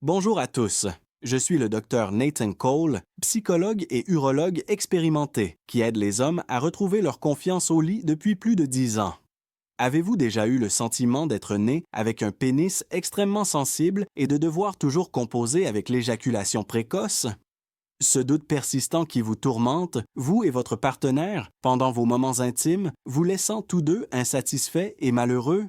Bonjour à tous. Je suis le docteur Nathan Cole, psychologue et urologue expérimenté, qui aide les hommes à retrouver leur confiance au lit depuis plus de 10 ans. Avez-vous déjà eu le sentiment d'être né avec un pénis extrêmement sensible et de devoir toujours composer avec l'éjaculation précoce? Ce doute persistant qui vous tourmente, vous et votre partenaire, pendant vos moments intimes, vous laissant tous deux insatisfaits et malheureux?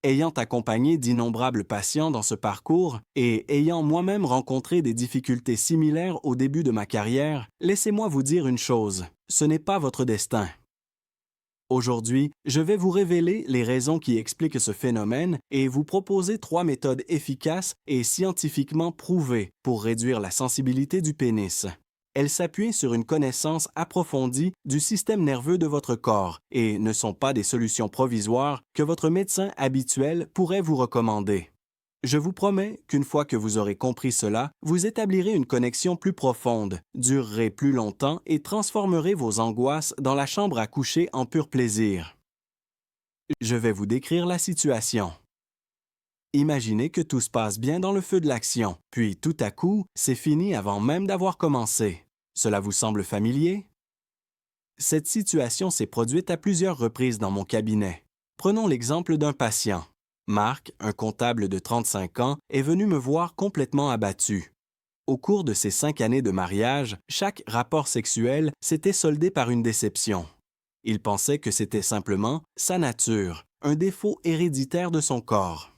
Ayant accompagné d'innombrables patients dans ce parcours et ayant moi-même rencontré des difficultés similaires au début de ma carrière, laissez-moi vous dire une chose, ce n'est pas votre destin. Aujourd'hui, je vais vous révéler les raisons qui expliquent ce phénomène et vous proposer 3 méthodes efficaces et scientifiquement prouvées pour réduire la sensibilité du pénis. Elles s'appuient sur une connaissance approfondie du système nerveux de votre corps et ne sont pas des solutions provisoires que votre médecin habituel pourrait vous recommander. Je vous promets qu'une fois que vous aurez compris cela, vous établirez une connexion plus profonde, durerez plus longtemps et transformerez vos angoisses dans la chambre à coucher en pur plaisir. Je vais vous décrire la situation. Imaginez que tout se passe bien dans le feu de l'action, puis tout à coup, c'est fini avant même d'avoir commencé. Cela vous semble familier? Cette situation s'est produite à plusieurs reprises dans mon cabinet. Prenons l'exemple d'un patient. Marc, un comptable de 35 ans, est venu me voir complètement abattu. Au cours de ses 5 années de mariage, chaque rapport sexuel s'était soldé par une déception. Il pensait que c'était simplement sa nature, un défaut héréditaire de son corps.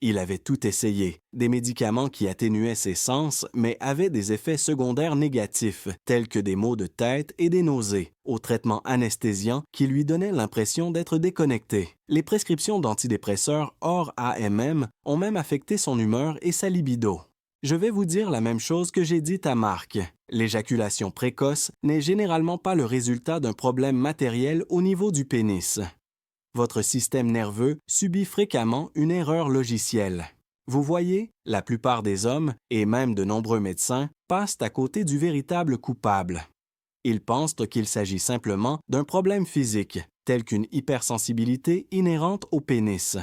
Il avait tout essayé, des médicaments qui atténuaient ses sens, mais avaient des effets secondaires négatifs, tels que des maux de tête et des nausées, aux traitements anesthésiants qui lui donnaient l'impression d'être déconnecté. Les prescriptions d'antidépresseurs hors AMM ont même affecté son humeur et sa libido. Je vais vous dire la même chose que j'ai dit à Marc. L'éjaculation précoce n'est généralement pas le résultat d'un problème matériel au niveau du pénis. Votre système nerveux subit fréquemment une erreur logicielle. Vous voyez, la plupart des hommes, et même de nombreux médecins, passent à côté du véritable coupable. Ils pensent qu'il s'agit simplement d'un problème physique, tel qu'une hypersensibilité inhérente au pénis.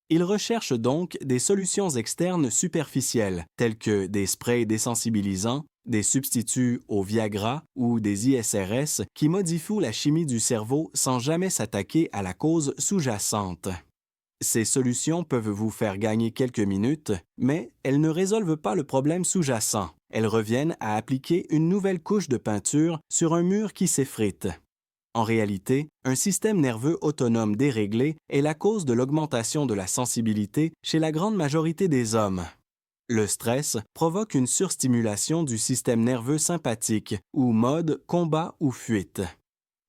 Ils recherchent donc des solutions externes superficielles, telles que des sprays désensibilisants, des substituts au Viagra ou des ISRS qui modifient la chimie du cerveau sans jamais s'attaquer à la cause sous-jacente. Ces solutions peuvent vous faire gagner quelques minutes, mais elles ne résolvent pas le problème sous-jacent. Elles reviennent à appliquer une nouvelle couche de peinture sur un mur qui s'effrite. En réalité, un système nerveux autonome déréglé est la cause de l'augmentation de la sensibilité chez la grande majorité des hommes. Le stress provoque une surstimulation du système nerveux sympathique ou mode combat ou fuite.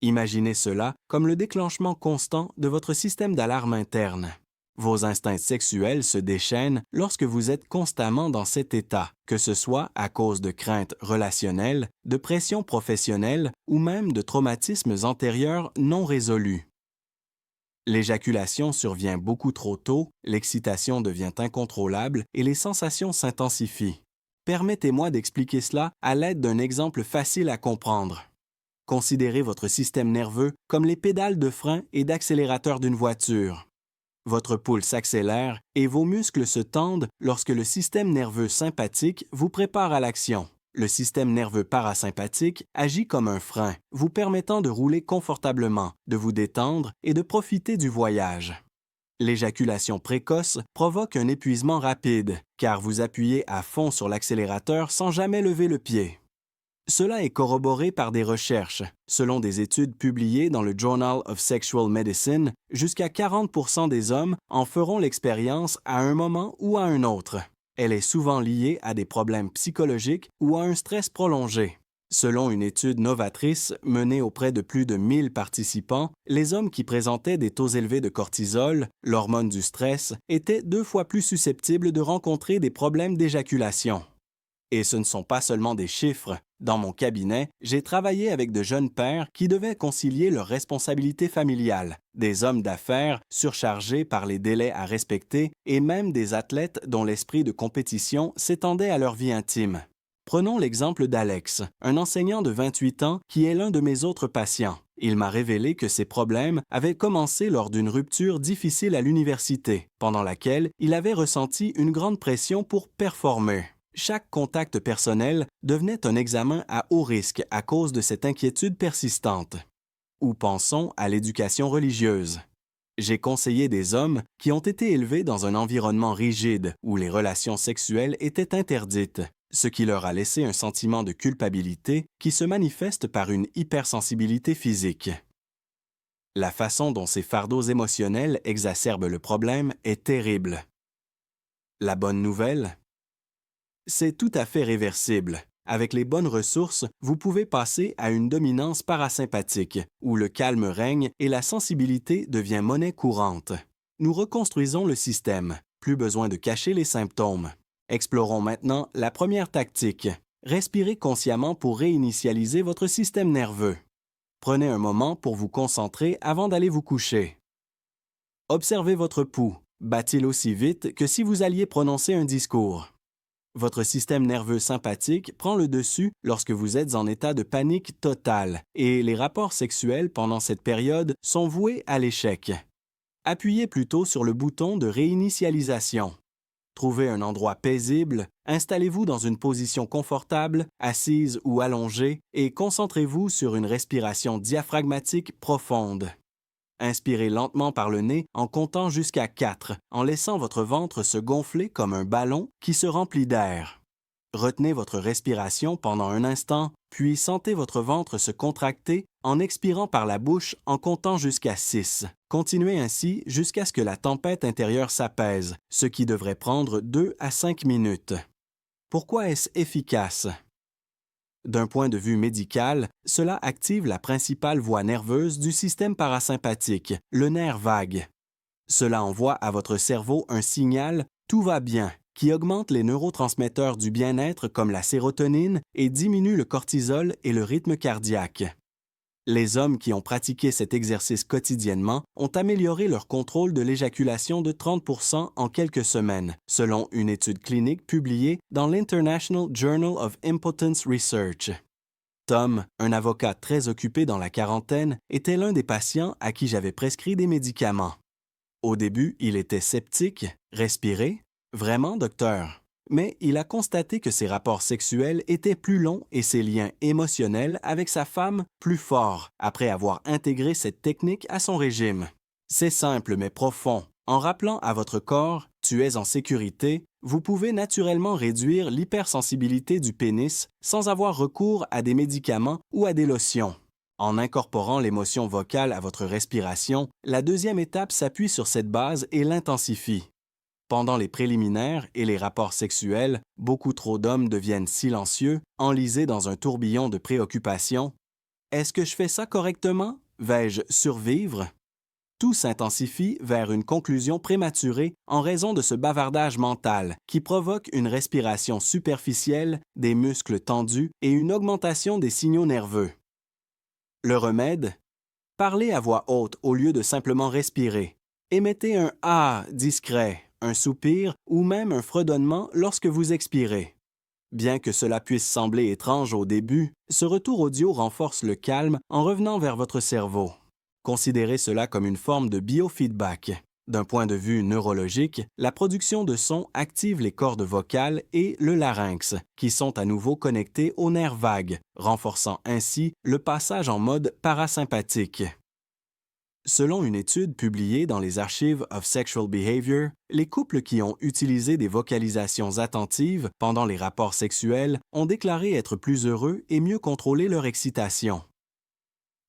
Imaginez cela comme le déclenchement constant de votre système d'alarme interne. Vos instincts sexuels se déchaînent lorsque vous êtes constamment dans cet état, que ce soit à cause de craintes relationnelles, de pression professionnelle ou même de traumatismes antérieurs non résolus. L'éjaculation survient beaucoup trop tôt, l'excitation devient incontrôlable et les sensations s'intensifient. Permettez-moi d'expliquer cela à l'aide d'un exemple facile à comprendre. Considérez votre système nerveux comme les pédales de frein et d'accélérateur d'une voiture. Votre pouls s'accélère et vos muscles se tendent lorsque le système nerveux sympathique vous prépare à l'action. Le système nerveux parasympathique agit comme un frein, vous permettant de rouler confortablement, de vous détendre et de profiter du voyage. L'éjaculation précoce provoque un épuisement rapide, car vous appuyez à fond sur l'accélérateur sans jamais lever le pied. Cela est corroboré par des recherches. Selon des études publiées dans le Journal of Sexual Medicine, jusqu'à 40% des hommes en feront l'expérience à un moment ou à un autre. Elle est souvent liée à des problèmes psychologiques ou à un stress prolongé. Selon une étude novatrice menée auprès de plus de 1000 participants, les hommes qui présentaient des taux élevés de cortisol, l'hormone du stress, étaient 2 fois plus susceptibles de rencontrer des problèmes d'éjaculation. Et ce ne sont pas seulement des chiffres. Dans mon cabinet, j'ai travaillé avec de jeunes pères qui devaient concilier leurs responsabilités familiales, des hommes d'affaires surchargés par les délais à respecter et même des athlètes dont l'esprit de compétition s'étendait à leur vie intime. Prenons l'exemple d'Alex, un enseignant de 28 ans qui est l'un de mes autres patients. Il m'a révélé que ses problèmes avaient commencé lors d'une rupture difficile à l'université, pendant laquelle il avait ressenti une grande pression pour performer. Chaque contact personnel devenait un examen à haut risque à cause de cette inquiétude persistante. Ou pensons à l'éducation religieuse. J'ai conseillé des hommes qui ont été élevés dans un environnement rigide où les relations sexuelles étaient interdites, ce qui leur a laissé un sentiment de culpabilité qui se manifeste par une hypersensibilité physique. La façon dont ces fardeaux émotionnels exacerbent le problème est terrible. La bonne nouvelle? C'est tout à fait réversible. Avec les bonnes ressources, vous pouvez passer à une dominance parasympathique, où le calme règne et la sensibilité devient monnaie courante. Nous reconstruisons le système. Plus besoin de cacher les symptômes. Explorons maintenant la première tactique. Respirez consciemment pour réinitialiser votre système nerveux. Prenez un moment pour vous concentrer avant d'aller vous coucher. Observez votre pouls. Bat-il aussi vite que si vous alliez prononcer un discours? Votre système nerveux sympathique prend le dessus lorsque vous êtes en état de panique totale et les rapports sexuels pendant cette période sont voués à l'échec. Appuyez plutôt sur le bouton de réinitialisation. Trouvez un endroit paisible, installez-vous dans une position confortable, assise ou allongée, et concentrez-vous sur une respiration diaphragmatique profonde. Inspirez lentement par le nez en comptant jusqu'à 4, en laissant votre ventre se gonfler comme un ballon qui se remplit d'air. Retenez votre respiration pendant un instant, puis sentez votre ventre se contracter en expirant par la bouche en comptant jusqu'à 6. Continuez ainsi jusqu'à ce que la tempête intérieure s'apaise, ce qui devrait prendre 2 à 5 minutes. Pourquoi est-ce efficace? D'un point de vue médical, cela active la principale voie nerveuse du système parasympathique, le nerf vague. Cela envoie à votre cerveau un signal « tout va bien » qui augmente les neurotransmetteurs du bien-être comme la sérotonine et diminue le cortisol et le rythme cardiaque. Les hommes qui ont pratiqué cet exercice quotidiennement ont amélioré leur contrôle de l'éjaculation de 30% en quelques semaines, selon une étude clinique publiée dans l'International Journal of Impotence Research. Tom, un avocat très occupé dans la quarantaine, était l'un des patients à qui j'avais prescrit des médicaments. Au début, il était sceptique. « Respirer? Vraiment, docteur? » Mais il a constaté que ses rapports sexuels étaient plus longs et ses liens émotionnels avec sa femme plus forts après avoir intégré cette technique à son régime. C'est simple mais profond. En rappelant à votre corps « tu es en sécurité », vous pouvez naturellement réduire l'hypersensibilité du pénis sans avoir recours à des médicaments ou à des lotions. En incorporant l'émotion vocale à votre respiration, la deuxième étape s'appuie sur cette base et l'intensifie. Pendant les préliminaires et les rapports sexuels, beaucoup trop d'hommes deviennent silencieux, enlisés dans un tourbillon de préoccupations. Est-ce que je fais ça correctement? Vais-je survivre? Tout s'intensifie vers une conclusion prématurée en raison de ce bavardage mental qui provoque une respiration superficielle, des muscles tendus et une augmentation des signaux nerveux. Le remède? Parlez à voix haute au lieu de simplement respirer. Émettez un « ah » discret, un soupir ou même un fredonnement lorsque vous expirez. Bien que cela puisse sembler étrange au début, ce retour audio renforce le calme en revenant vers votre cerveau. Considérez cela comme une forme de biofeedback. D'un point de vue neurologique, la production de sons active les cordes vocales et le larynx, qui sont à nouveau connectés au nerf vague, renforçant ainsi le passage en mode parasympathique. Selon une étude publiée dans les Archives of Sexual Behavior, les couples qui ont utilisé des vocalisations attentives pendant les rapports sexuels ont déclaré être plus heureux et mieux contrôler leur excitation.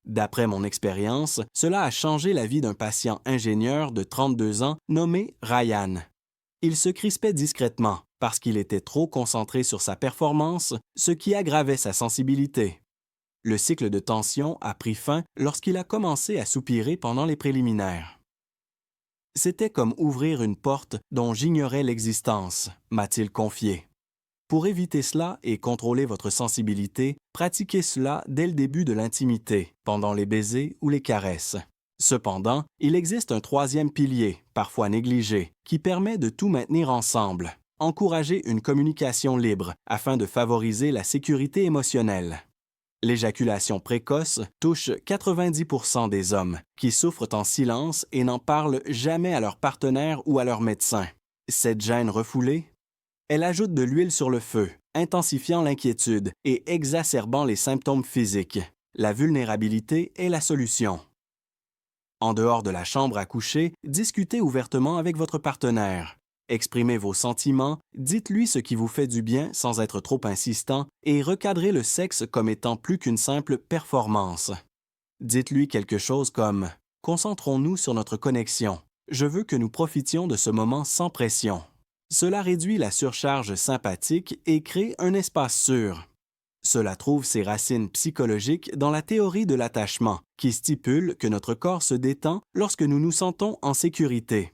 D'après mon expérience, cela a changé la vie d'un patient ingénieur de 32 ans nommé Ryan. Il se crispait discrètement parce qu'il était trop concentré sur sa performance, ce qui aggravait sa sensibilité. Le cycle de tension a pris fin lorsqu'il a commencé à soupirer pendant les préliminaires. C'était comme ouvrir une porte dont j'ignorais l'existence, m'a-t-il confié. Pour éviter cela et contrôler votre sensibilité, pratiquez cela dès le début de l'intimité, pendant les baisers ou les caresses. Cependant, il existe un troisième pilier, parfois négligé, qui permet de tout maintenir ensemble. Encouragez une communication libre afin de favoriser la sécurité émotionnelle. L'éjaculation précoce touche 90% des hommes qui souffrent en silence et n'en parlent jamais à leur partenaire ou à leur médecin. Cette gêne refoulée, elle ajoute de l'huile sur le feu, intensifiant l'inquiétude et exacerbant les symptômes physiques. La vulnérabilité est la solution. En dehors de la chambre à coucher, discutez ouvertement avec votre partenaire. Exprimez vos sentiments, dites-lui ce qui vous fait du bien sans être trop insistant et recadrez le sexe comme étant plus qu'une simple performance. Dites-lui quelque chose comme « Concentrons-nous sur notre connexion. Je veux que nous profitions de ce moment sans pression. » Cela réduit la surcharge sympathique et crée un espace sûr. Cela trouve ses racines psychologiques dans la théorie de l'attachement, qui stipule que notre corps se détend lorsque nous nous sentons en sécurité.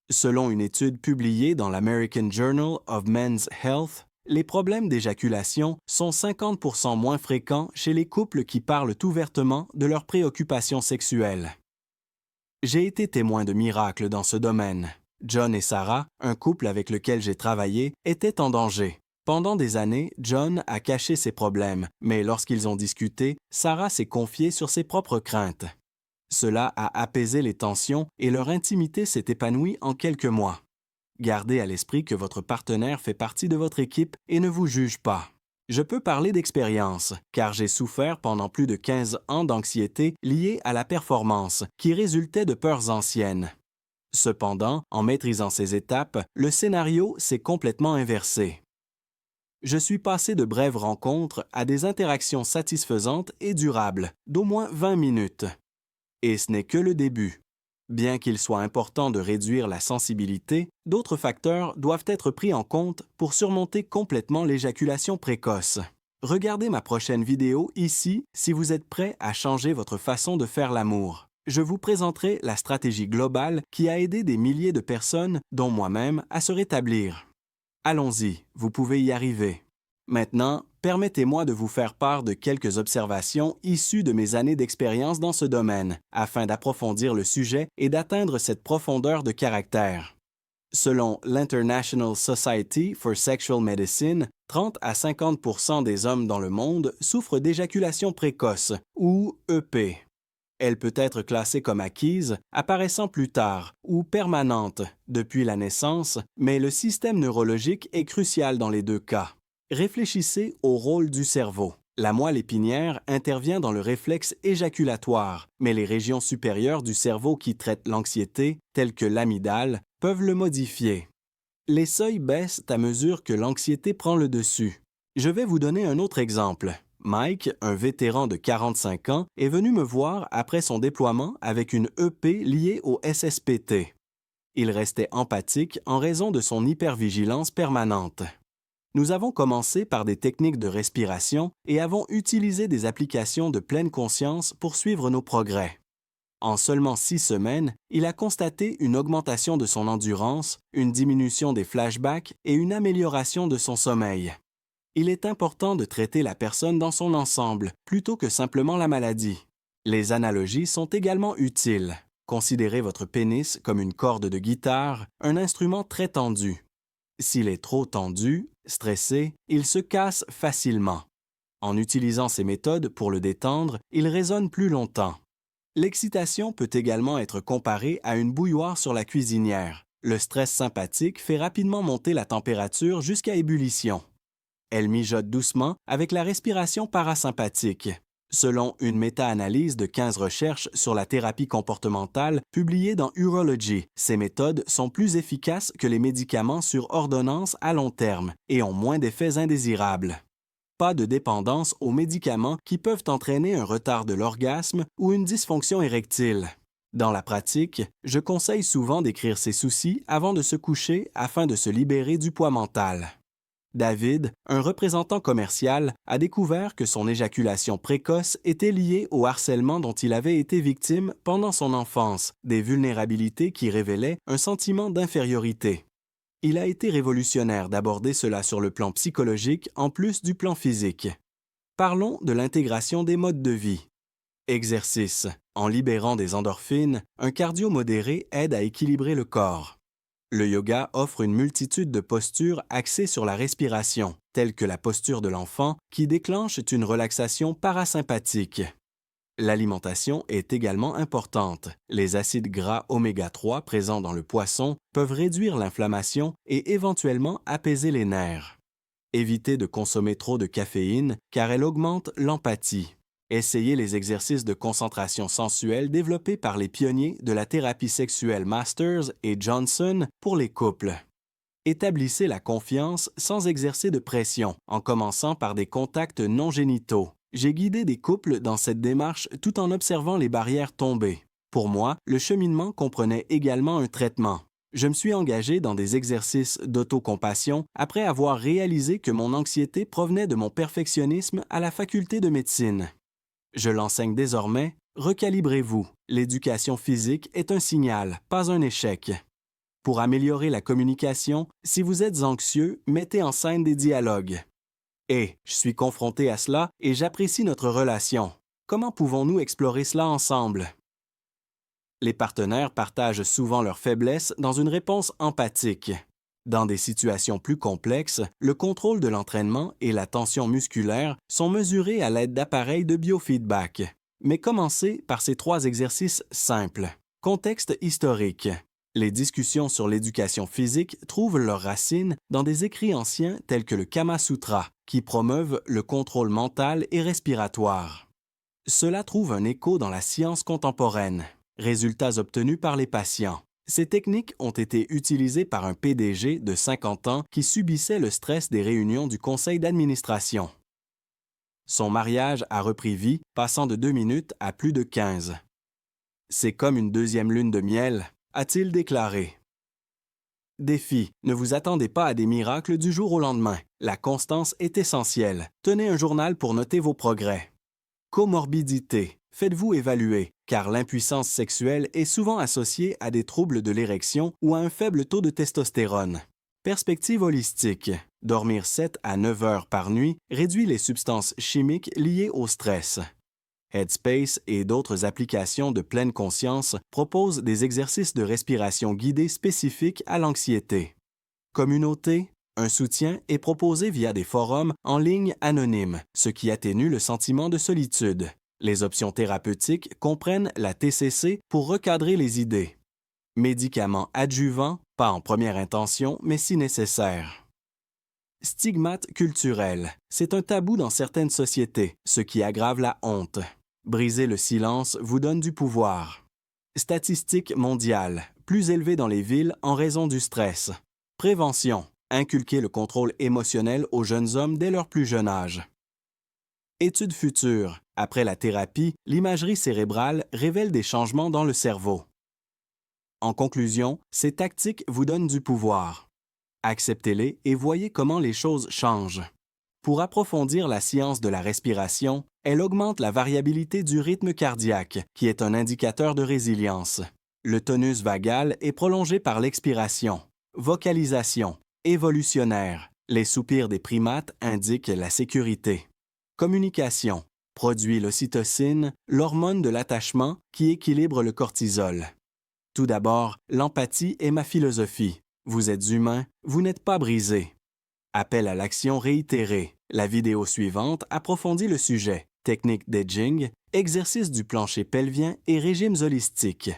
Selon une étude publiée dans l'American Journal of Men's Health, les problèmes d'éjaculation sont 50% moins fréquents chez les couples qui parlent ouvertement de leurs préoccupations sexuelles. J'ai été témoin de miracles dans ce domaine. John et Sarah, un couple avec lequel j'ai travaillé, étaient en danger. Pendant des années, John a caché ses problèmes, mais lorsqu'ils ont discuté, Sarah s'est confiée sur ses propres craintes. Cela a apaisé les tensions et leur intimité s'est épanouie en quelques mois. Gardez à l'esprit que votre partenaire fait partie de votre équipe et ne vous juge pas. Je peux parler d'expérience, car j'ai souffert pendant plus de 15 ans d'anxiété liée à la performance, qui résultait de peurs anciennes. Cependant, en maîtrisant ces étapes, le scénario s'est complètement inversé. Je suis passé de brèves rencontres à des interactions satisfaisantes et durables, d'au moins 20 minutes. Et ce n'est que le début. Bien qu'il soit important de réduire la sensibilité, d'autres facteurs doivent être pris en compte pour surmonter complètement l'éjaculation précoce. Regardez ma prochaine vidéo ici si vous êtes prêt à changer votre façon de faire l'amour. Je vous présenterai la stratégie globale qui a aidé des milliers de personnes, dont moi-même, à se rétablir. Allons-y, vous pouvez y arriver. Maintenant, permettez-moi de vous faire part de quelques observations issues de mes années d'expérience dans ce domaine, afin d'approfondir le sujet et d'atteindre cette profondeur de caractère. Selon l'International Society for Sexual Medicine, 30 à 50% des hommes dans le monde souffrent d'éjaculation précoce, ou EP. Elle peut être classée comme acquise, apparaissant plus tard, ou permanente, depuis la naissance, mais le système neurologique est crucial dans les deux cas. Réfléchissez au rôle du cerveau. La moelle épinière intervient dans le réflexe éjaculatoire, mais les régions supérieures du cerveau qui traitent l'anxiété, telles que l'amygdale, peuvent le modifier. Les seuils baissent à mesure que l'anxiété prend le dessus. Je vais vous donner un autre exemple. Mike, un vétéran de 45 ans, est venu me voir après son déploiement avec une EP liée au SSPT. Il restait empathique en raison de son hypervigilance permanente. Nous avons commencé par des techniques de respiration et avons utilisé des applications de pleine conscience pour suivre nos progrès. En seulement 6 semaines, il a constaté une augmentation de son endurance, une diminution des flashbacks et une amélioration de son sommeil. Il est important de traiter la personne dans son ensemble, plutôt que simplement la maladie. Les analogies sont également utiles. Considérez votre pénis comme une corde de guitare, un instrument très tendu. S'il est trop tendu, stressé, il se casse facilement. En utilisant ces méthodes pour le détendre, il résonne plus longtemps. L'excitation peut également être comparée à une bouilloire sur la cuisinière. Le stress sympathique fait rapidement monter la température jusqu'à ébullition. Elle mijote doucement avec la respiration parasympathique. Selon une méta-analyse de 15 recherches sur la thérapie comportementale publiée dans Urology, ces méthodes sont plus efficaces que les médicaments sur ordonnance à long terme et ont moins d'effets indésirables. Pas de dépendance aux médicaments qui peuvent entraîner un retard de l'orgasme ou une dysfonction érectile. Dans la pratique, je conseille souvent d'écrire ses soucis avant de se coucher afin de se libérer du poids mental. David, un représentant commercial, a découvert que son éjaculation précoce était liée au harcèlement dont il avait été victime pendant son enfance, des vulnérabilités qui révélaient un sentiment d'infériorité. Il a été révolutionnaire d'aborder cela sur le plan psychologique en plus du plan physique. Parlons de l'intégration des modes de vie. Exercice. En libérant des endorphines, un cardio modéré aide à équilibrer le corps. Le yoga offre une multitude de postures axées sur la respiration, telles que la posture de l'enfant, qui déclenche une relaxation parasympathique. L'alimentation est également importante. Les acides gras oméga 3 présents dans le poisson peuvent réduire l'inflammation et éventuellement apaiser les nerfs. Évitez de consommer trop de caféine car elle augmente l'empathie. Essayez les exercices de concentration sensuelle développés par les pionniers de la thérapie sexuelle Masters et Johnson pour les couples. Établissez la confiance sans exercer de pression, en commençant par des contacts non génitaux. J'ai guidé des couples dans cette démarche tout en observant les barrières tombées. Pour moi, le cheminement comprenait également un traitement. Je me suis engagé dans des exercices d'autocompassion après avoir réalisé que mon anxiété provenait de mon perfectionnisme à la faculté de médecine. Je l'enseigne désormais, recalibrez-vous. L'éducation physique est un signal, pas un échec. Pour améliorer la communication, si vous êtes anxieux, mettez en scène des dialogues. Et je suis confronté à cela et j'apprécie notre relation. Comment pouvons-nous explorer cela ensemble? Les partenaires partagent souvent leurs faiblesses dans une réponse empathique. Dans des situations plus complexes, le contrôle de l'entraînement et la tension musculaire sont mesurés à l'aide d'appareils de biofeedback. Mais commencez par ces 3 exercices simples. Contexte historique. Les discussions sur l'éducation physique trouvent leurs racines dans des écrits anciens tels que le Kama Sutra, qui promeuvent le contrôle mental et respiratoire. Cela trouve un écho dans la science contemporaine. Résultats obtenus par les patients. Ces techniques ont été utilisées par un PDG de 50 ans qui subissait le stress des réunions du conseil d'administration. Son mariage a repris vie, passant de 2 minutes à plus de 15. C'est comme une deuxième lune de miel, a-t-il déclaré. Défi, ne vous attendez pas à des miracles du jour au lendemain. La constance est essentielle. Tenez un journal pour noter vos progrès. Comorbidité, faites-vous évaluer, car l'impuissance sexuelle est souvent associée à des troubles de l'érection ou à un faible taux de testostérone. Perspective holistique, dormir 7 à 9 heures par nuit réduit les substances chimiques liées au stress. Headspace et d'autres applications de pleine conscience proposent des exercices de respiration guidés spécifiques à l'anxiété. Communauté, un soutien est proposé via des forums en ligne anonymes, ce qui atténue le sentiment de solitude. Les options thérapeutiques comprennent la TCC pour recadrer les idées. Médicaments adjuvants, pas en première intention, mais si nécessaire. Stigmate culturel. C'est un tabou dans certaines sociétés, ce qui aggrave la honte. Briser le silence vous donne du pouvoir. Statistiques mondiales, plus élevées dans les villes en raison du stress. Prévention. Inculquer le contrôle émotionnel aux jeunes hommes dès leur plus jeune âge. Études futures. Après la thérapie, l'imagerie cérébrale révèle des changements dans le cerveau. En conclusion, ces tactiques vous donnent du pouvoir. Acceptez-les et voyez comment les choses changent. Pour approfondir la science de la respiration, elle augmente la variabilité du rythme cardiaque, qui est un indicateur de résilience. Le tonus vagal est prolongé par l'expiration. Vocalisation. Évolutionnaire. Les soupirs des primates indiquent la sécurité. Communication. Produit l'ocytocine, l'hormone de l'attachement qui équilibre le cortisol. Tout d'abord, l'empathie est ma philosophie. Vous êtes humain, vous n'êtes pas brisé. Appel à l'action réitéré. La vidéo suivante approfondit le sujet. Technique d'edging, exercice du plancher pelvien et régimes holistiques.